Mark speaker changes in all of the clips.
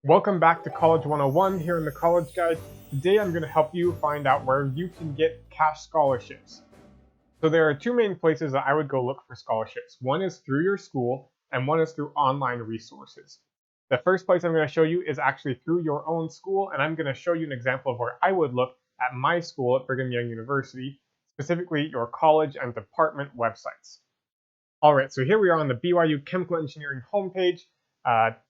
Speaker 1: Welcome back to College 101 here in the College Guide. Today I'm going to help you find out where you can get cash scholarships. So there are two main places that I would go look for scholarships. One is through your school and one is through online resources. The first place I'm going to show you is actually through your own school, and I'm going to show you an example of where I would look at my school at Brigham Young University, specifically your college and department websites. Alright, so here we are on the BYU Chemical Engineering homepage.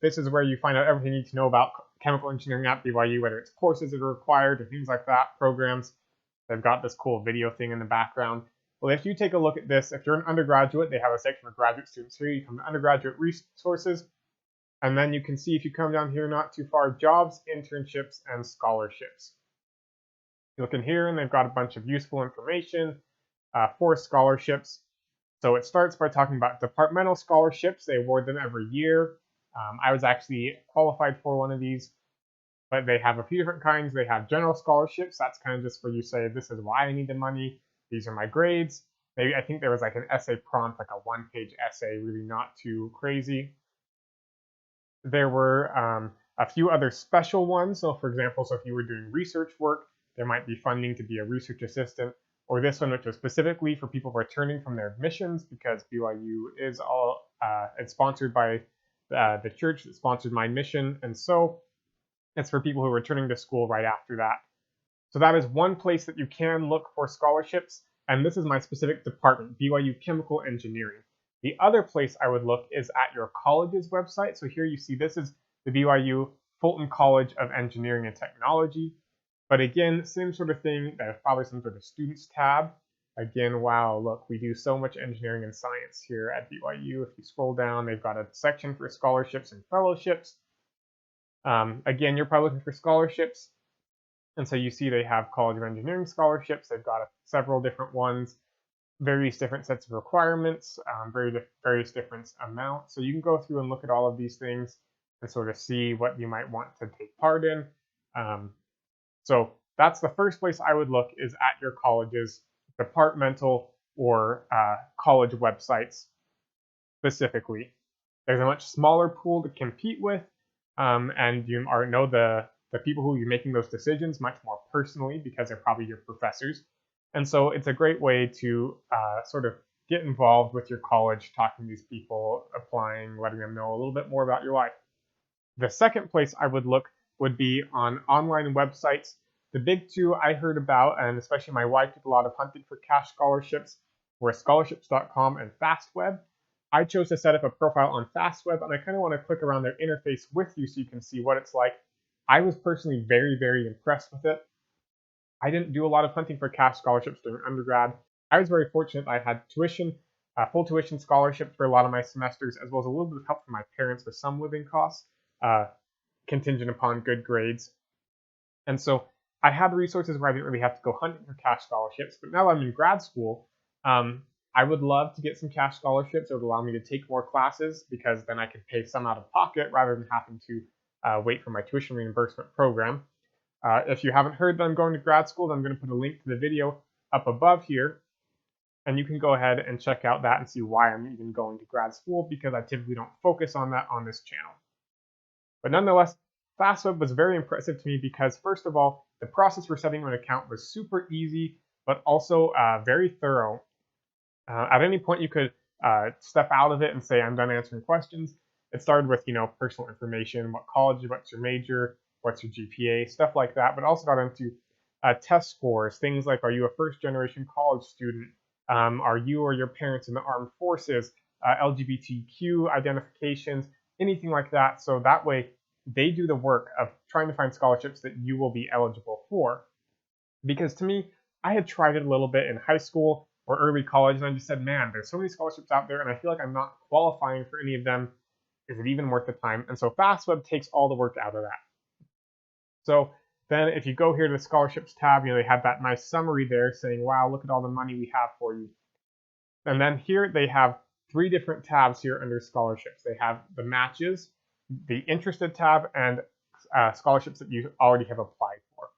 Speaker 1: This is where you find out everything you need to know about chemical engineering at BYU, whether it's courses that are required or things like that, programs. They've got this cool video thing in the background. Well, if you take a look at this, if you're an undergraduate, they have a section for graduate students here. You come to undergraduate resources, and then you can see, if you come down here not too far, jobs, internships, and scholarships. You look in here, and they've got a bunch of useful information for scholarships. So it starts by talking about departmental scholarships. They award them every year. I was actually qualified for one of these, but they have a few different kinds. They have general scholarships. That's kind of just where you say, this is why I need the money. These are my grades. Maybe I think there was like an essay prompt, like a one-page essay, really not too crazy. There were a few other special ones. So for example, if you were doing research work, there might be funding to be a research assistant. Or this one, which was specifically for people returning from their missions, because BYU is it's sponsored by the church that sponsored my mission, and so it's for people who are returning to school right after that. So that is one place that you can look for scholarships, and this is my specific department, BYU Chemical Engineering. The other place I would look is at your college's website. So here you see this is the BYU Fulton College of Engineering and Technology. But again, same sort of thing. There's probably some sort of students tab. Again, wow, look, we do so much engineering and science here at BYU. If you scroll down, they've got a section for scholarships and fellowships. Again, you're probably looking for scholarships. And so you see they have College of Engineering scholarships. They've got several different ones, various different sets of requirements, various different amounts. So you can go through and look at all of these things and sort of see what you might want to take part in. So that's the first place I would look, is at your college's departmental or college websites specifically. There's a much smaller pool to compete with, and you know the people who you're making those decisions much more personally, because they're probably your professors. And so it's a great way to sort of get involved with your college, talking to these people, applying, letting them know a little bit more about your life. The second place I would look would be on online websites. The big two I heard about, and especially my wife did a lot of hunting for cash scholarships, were scholarships.com and FastWeb. I chose to set up a profile on FastWeb, and I kind of want to click around their interface with you so you can see what it's like. I was personally very, very impressed with it. I didn't do a lot of hunting for cash scholarships during undergrad. I was very fortunate. I had full tuition scholarships for a lot of my semesters, as well as a little bit of help from my parents with some living costs, contingent upon good grades. And so I had resources where I didn't really have to go hunting for cash scholarships. But now I'm in grad school, I would love to get some cash scholarships. It would allow me to take more classes, because then I could pay some out of pocket rather than having to wait for my tuition reimbursement program. If you haven't heard that I'm going to grad school, then I'm going to put a link to the video up above here, and you can go ahead and check out that and see why I'm even going to grad school, because I typically don't focus on that on this channel. But nonetheless, FastWeb was very impressive to me because, first of all, the process for setting an account was super easy, but also very thorough. At any point, you could step out of it and say, I'm done answering questions. It started with, personal information, what college, what's your major, what's your GPA, stuff like that, but also got into test scores, things like, are you a first-generation college student? Are you or your parents in the armed forces? LGBTQ identifications, anything like that. So that way, they do the work of trying to find scholarships that you will be eligible for. Because to me, I had tried it a little bit in high school or early college, and I just said, man, there's so many scholarships out there, and I feel like I'm not qualifying for any of them. Is it even worth the time? And so FastWeb takes all the work out of that. So then if you go here to the scholarships tab, they have that nice summary there saying, wow, look at all the money we have for you. And then here they have 3 different tabs here under scholarships. They have the matches, the interested tab, and scholarships that you already have applied for.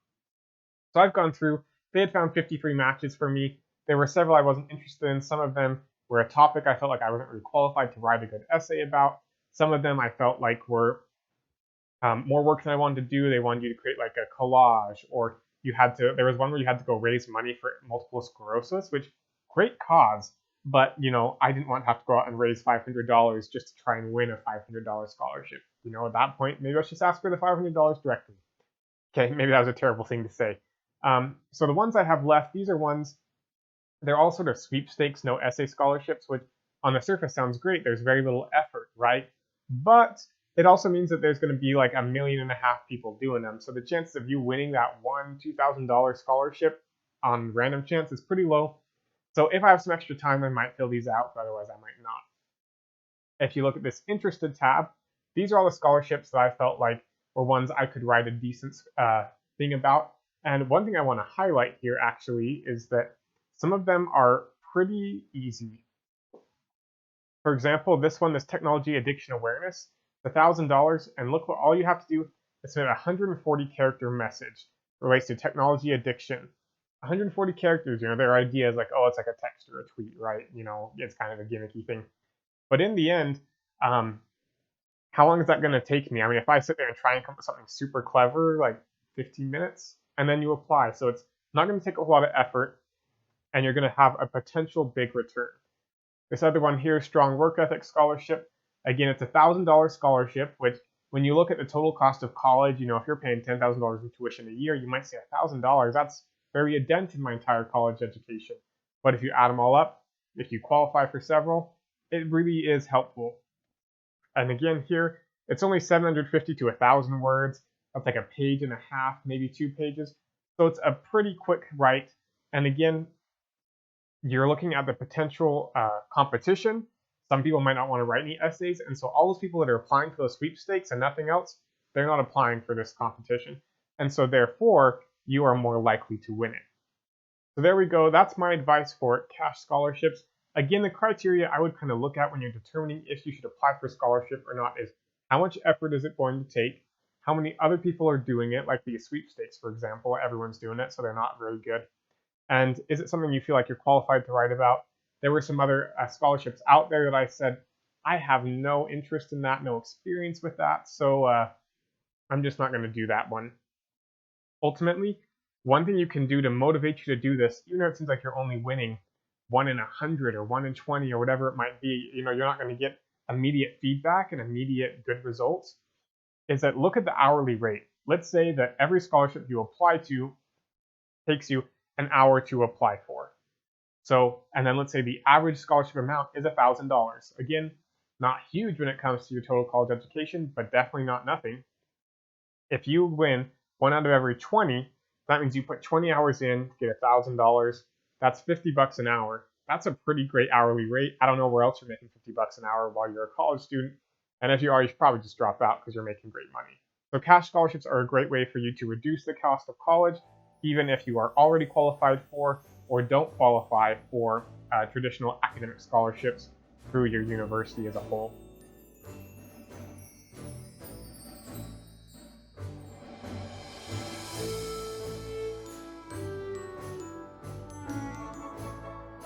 Speaker 1: So I've gone through. They had found 53 matches for me. There were several I wasn't interested in. Some of them were a topic I felt like I wasn't really qualified to write a good essay about. Some of them I felt like were more work than I wanted to do. They wanted you to create like a collage, or there was one where you had to go raise money for multiple sclerosis, which great cause, but I didn't want to have to go out and raise $500 just to try and win a $500 scholarship. At that point, maybe I should just ask for the $500 directly. Okay, maybe that was a terrible thing to say. So the ones I have left, these are ones, they're all sort of sweepstakes, no essay scholarships, which on the surface sounds great. There's very little effort, right? But it also means that there's going to be like 1.5 million people doing them. So the chances of you winning that $2,000 scholarship on random chance is pretty low. So if I have some extra time, I might fill these out, but otherwise I might not. If you look at this interested tab, these are all the scholarships that I felt like were ones I could write a decent thing about. And one thing I want to highlight here actually is that some of them are pretty easy. For example, this one, this technology addiction awareness, $1,000, and look what all you have to do is submit a 140-character message relates to technology addiction. 140 characters, their idea is like, oh, it's like a text or a tweet, right? It's kind of a gimmicky thing. But in the end, how long is that going to take me? I mean, if I sit there and try and come up with something super clever, like 15 minutes, and then you apply. So it's not going to take a whole lot of effort, and you're going to have a potential big return. This other one here, Strong Work Ethic Scholarship. Again, it's a $1,000 scholarship, which when you look at the total cost of college, if you're paying $10,000 in tuition a year, you might say $1,000. That's barely a dent in my entire college education. But if you add them all up, if you qualify for several, it really is helpful. And again, here, it's only 750 to 1,000 words. That's like 1.5 pages, maybe 2 pages. So it's a pretty quick write. And again, you're looking at the potential competition. Some people might not want to write any essays, and so all those people that are applying for those sweepstakes and nothing else, they're not applying for this competition. And so therefore, you are more likely to win it. So there we go. That's my advice for cash scholarships. Again, the criteria I would kind of look at when you're determining if you should apply for a scholarship or not is how much effort is it going to take, how many other people are doing it, like these sweepstakes, for example. Everyone's doing it, so they're not very good. And is it something you feel like you're qualified to write about? There were some other scholarships out there that I said, I have no interest in that, no experience with that, so I'm just not going to do that one. Ultimately, one thing you can do to motivate you to do this, even though it seems like you're only winning 1 in 100 or 1 in 20 or whatever it might be, you're not going to get immediate feedback and immediate good results, is that look at the hourly rate. Let's say that every scholarship you apply to takes you an hour to apply for. So, and then let's say the average scholarship amount is $1,000. Again, not huge when it comes to your total college education, but definitely not nothing. If you win 1 out of every 20, that means you put 20 hours in to get $1,000. That's $50 an hour. That's a pretty great hourly rate. I don't know where else you're making $50 an hour while you're a college student. And if you are, you should probably just drop out because you're making great money. So cash scholarships are a great way for you to reduce the cost of college, even if you are already qualified for or don't qualify for traditional academic scholarships through your university as a whole.